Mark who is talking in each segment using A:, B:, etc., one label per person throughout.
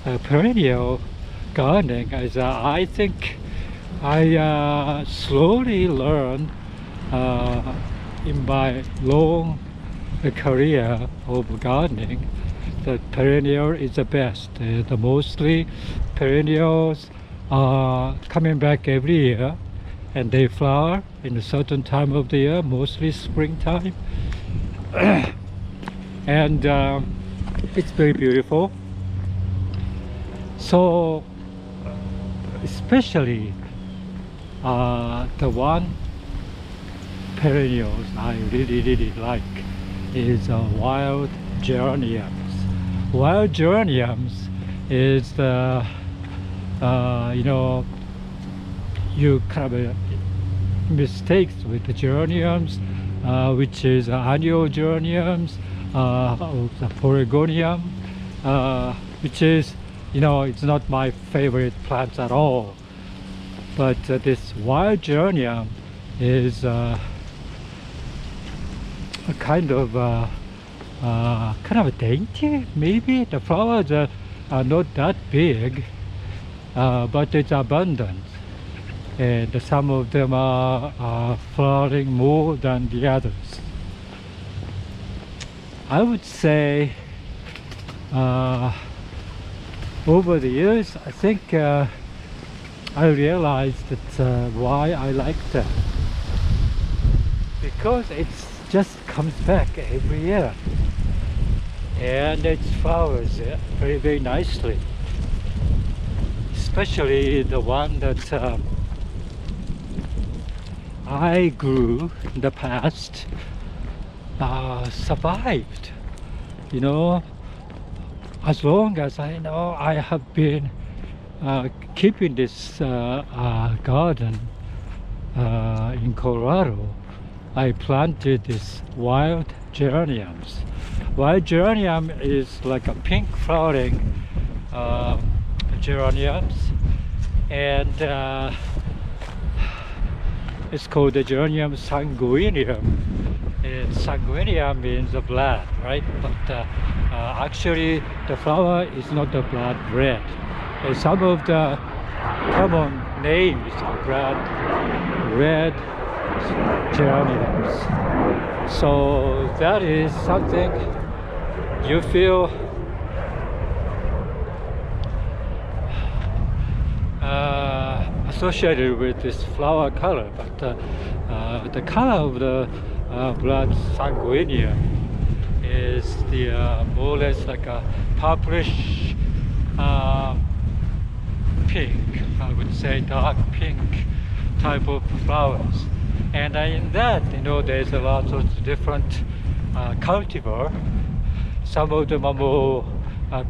A: perennial gardening is I think I slowly learned in my long career of gardening that perennial is the best. The mostly perennials are coming back every year and they flower in a certain time of the year, mostly springtime. And it's very beautiful. So especially the one perennials I really like is wild geraniums. Wild geraniums is the you kind of mistakes with the geraniums, which is annual geraniums, of the Oregonium, which is, it's not my favorite plants at all. But this wild geranium is a kind of dainty, maybe. The flowers are not that big, but it's abundant. And some of them are flowering more than the others. I would say over the years, I think I realized that why I like them, because it just comes back every year and it flowers very nicely, especially the one that I grew in the past survived, as long as I know I have been keeping this garden in Colorado. I planted this wild geraniums. Wild geranium is like a pink flowering geraniums, and it's called the geranium sanguineum. And sanguineum means the blood, right? But actually the flower is not the blood red. And some of the common names are blood red geraniums. So that is something you feel associated with this flower color, but the color of the blood sanguineum is the more or less like a purplish pink, I would say dark pink type of flowers. And in that, there's a lot of different cultivar. Some of them are more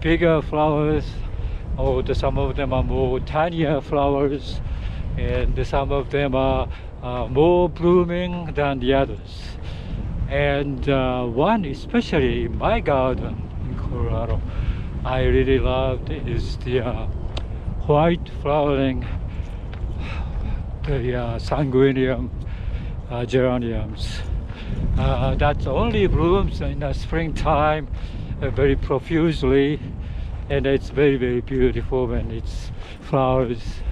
A: bigger flowers, or some of them are more tinier flowers, and some of them are more blooming than the others. And one, especially in my garden in Colorado, I really loved is the white flowering, the sanguineum geraniums. That only blooms in the springtime very profusely, and it's very beautiful when it flowers.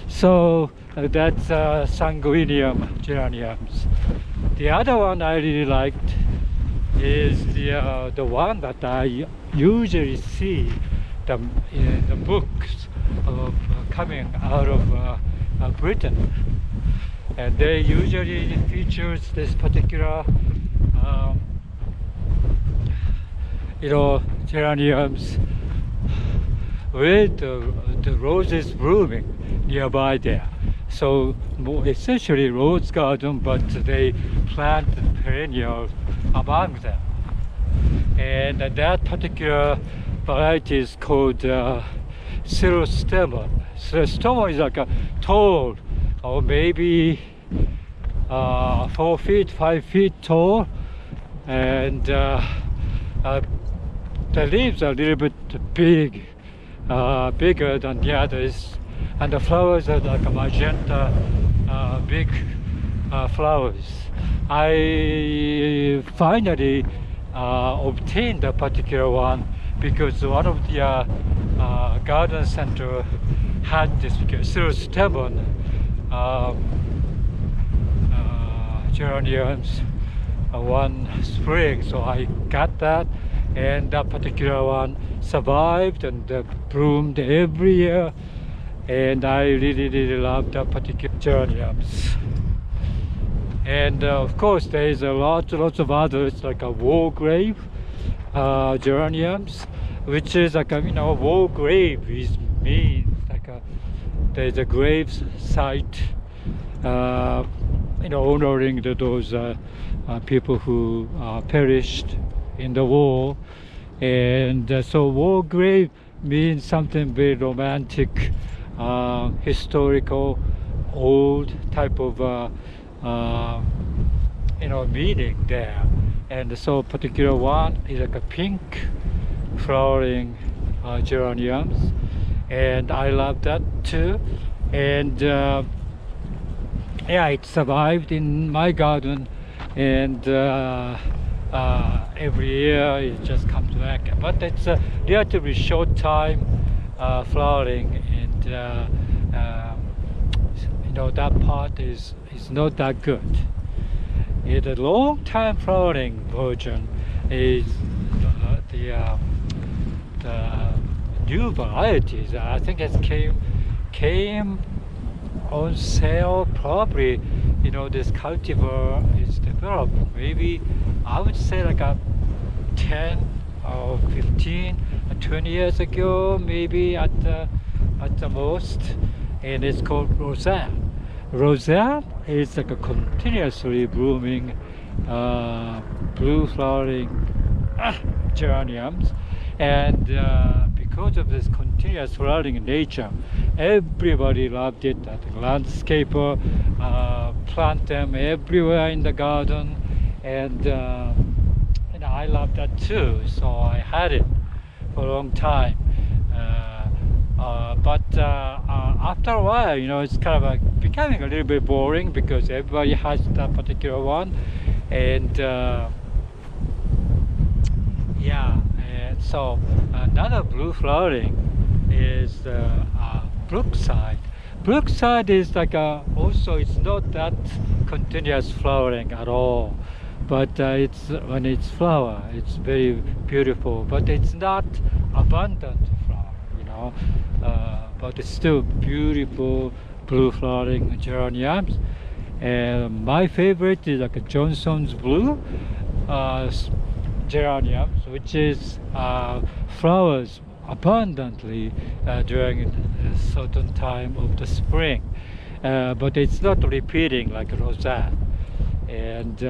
A: So that's sanguineum geraniums. The other one I really liked is the one that I usually see in the books of coming out of Britain, and they usually features this particular geraniums with the roses blooming nearby there. So essentially rose garden, but they plant perennials among them. And that particular variety is called xerostemon. Xerostemon is like a tall, or maybe 4 feet, 5 feet tall, and the leaves are a little bit big, bigger than the others, and the flowers are like a magenta, big flowers. I finally obtained a particular one because one of the garden center had this psilocybin geraniums one spring, so I got that, and that particular one survived and bloomed every year, and I really love that particular geraniums. And of course there is lots of others, like a war grave geraniums, which is like a, war grave is means like there's a grave site honoring those people who perished in the war. And so war grave means something very romantic, historical, old type of meaning there. And so particular one is like a pink flowering geraniums, and I love that too. And yeah, it survived in my garden, and every year it just comes back, but it's a relatively short time flowering, and that part is not that good. The long time flowering version is the new varieties. I think it came on sale probably, this cultivar is developed maybe, I would say, like a 10 or 15 or 20 years ago, maybe at the most. And it's called Roseanne. Roseanne is like a continuously blooming blue flowering geraniums, and because of this continuous flowering nature, everybody loved it. I think landscaper plant them everywhere in the garden, and I love that too. So I had it for a long time. But after a while, it's kind of becoming a little bit boring because everybody has that particular one, and yeah. And so another blue flowering is Brookside. Brookside is like also it's not that continuous flowering at all, but when it's flower, it's very beautiful, but it's not abundant flower, but it's still beautiful blue flowering geraniums. And my favorite is like a Johnson's Blue geraniums, which is flowers abundantly during a certain time of the spring, but it's not repeating like Roseanne. And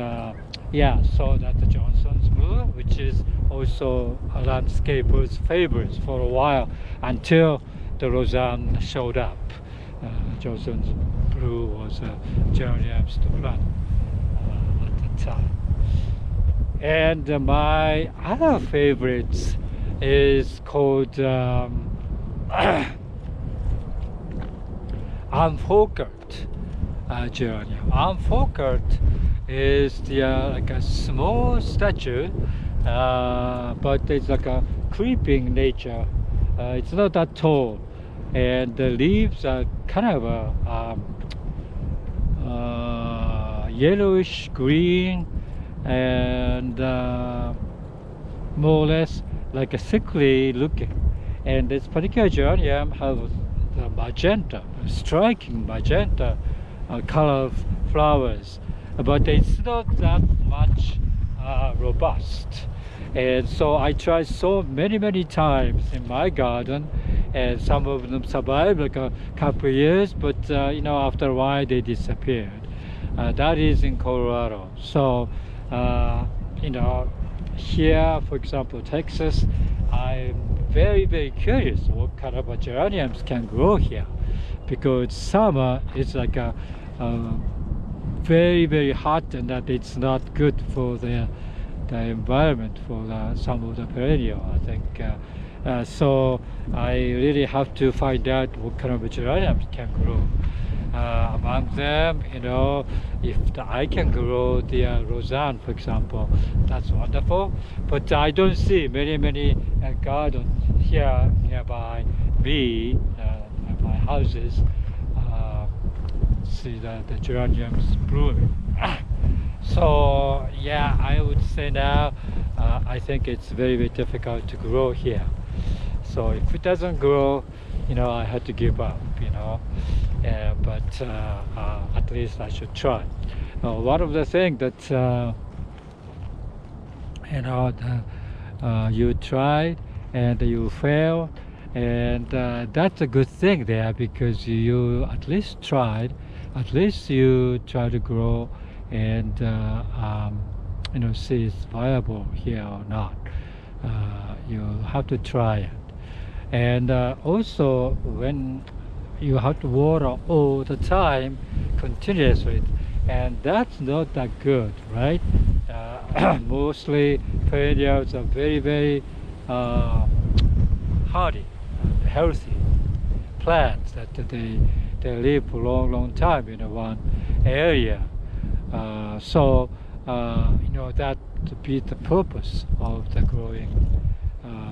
A: yeah, so that's the Johnson's Blue, which is also a landscaper's favorites for a while until the Roseanne showed up. Johnson's Blue was geraniums to plant at the time. And my other favorites is called unfocused geranium. Unfocused is like a small statue, but it's like a creeping nature. It's not that tall, and the leaves are kind of yellowish green, and more or less like a sickly looking. And this particular geranium has the magenta, striking magenta color of flowers, but it's not that much robust. And so I tried so many times in my garden, and some of them survived like a couple of years, but after a while they disappeared. That is in Colorado. So here, for example, Texas, I'm very curious what kind of geraniums can grow here, because summer is like a very hot, and that it's not good for the environment for some of the perennial, I think. So I really have to find out what kind of geraniums can grow. Among them, if I can grow the roseanne, for example, that's wonderful. But I don't see many gardens here nearby me, my houses. See the geraniums blooming. So yeah, I would say now I think it's very difficult to grow here. So if it doesn't grow, I had to give up. But at least I should try. One of the things that you tried and you failed, and that's a good thing there, because you at least tried, at least you try to grow and see it's viable here or not. You have to try it. And also, when you have to water all the time continuously, and that's not that good, right? Mostly perennials are very hardy, healthy plants that they live for a long time in one area. So that to be the purpose of the growing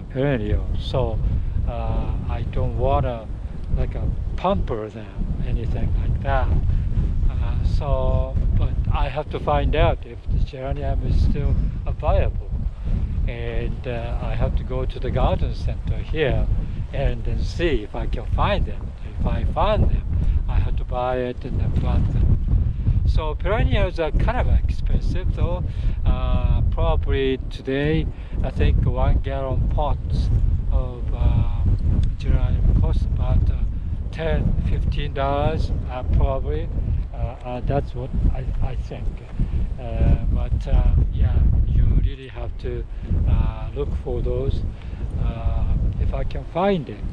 A: perennial. So I don't water like a pumper them, anything like that. But I have to find out if the geranium is still viable, and I have to go to the garden center here and then see if I can find them. If I find them, I have to buy it and then plant them. So perennials are kind of expensive though. Probably today, I think 1 gallon pots of geranium costs about $10–15 probably. That's what I think. But yeah, you really have to look for those. If I can find it,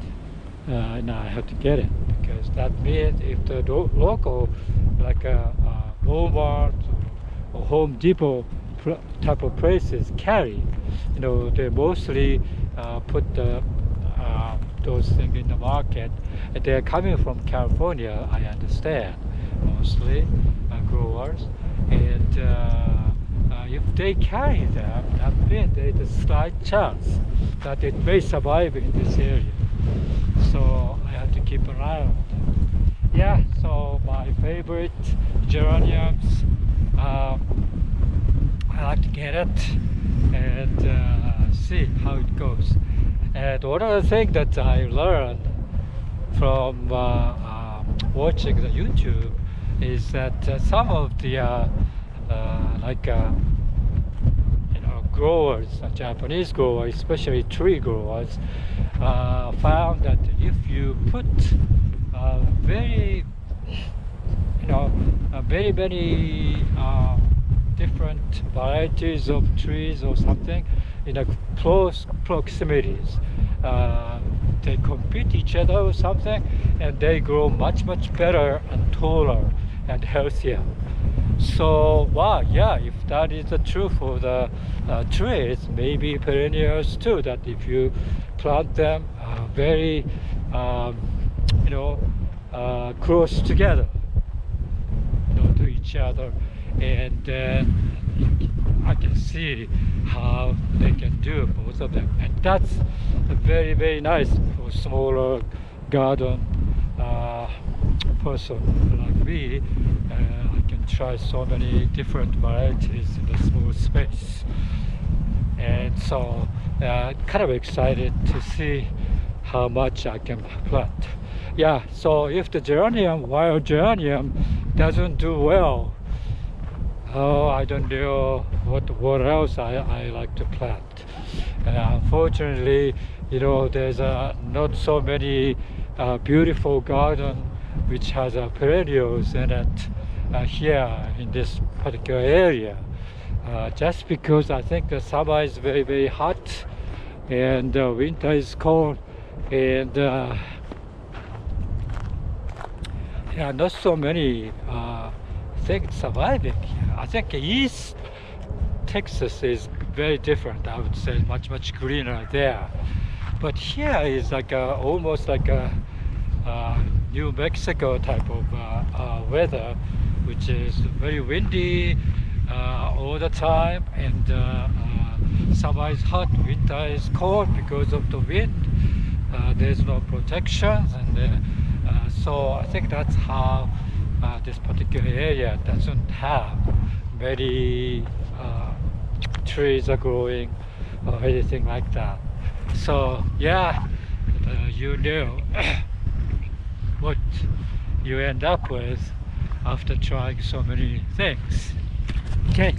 A: and I have to get it, because that means if the local, like Walmart or Home Depot type of places carry, they mostly put those things in the market. They're coming from California, I understand, mostly growers. And if they carry them, that means there's a slight chance that it may survive in this area. So I have to keep an eye on it. Yeah, so my favorite geraniums, I like to get it and see how it goes. And one of the things that I learned from watching the YouTube is that some of the growers, Japanese growers, especially tree growers, found that if you put very many different varieties of trees or something in a close proximities, they compete each other or something, and they grow much better and taller and healthier. So wow, yeah, if that is true for the trees, maybe perennials too, that if you plant them very close together to each other, and then I can see how they can do both of them, and that's very nice for smaller garden person like me. I can try so many different varieties in a small space, and so kind of excited to see how much I can plant. Yeah, so if the wild geranium doesn't do well, I don't know what else I like to plant. Unfortunately, there's not so many beautiful garden which has perennials in it here in this particular area. Just because I think the summer is very hot and winter is cold, and not so many things surviving here. I think East Texas is very different. I would say much greener there, but here is like almost like a New Mexico type of weather, which is very windy all the time, and summer is hot, winter is cold because of the wind. There's no protections, and so I think that's how this particular area doesn't have many trees are growing or anything like that. So yeah, you know what you end up with after trying so many things. Okay.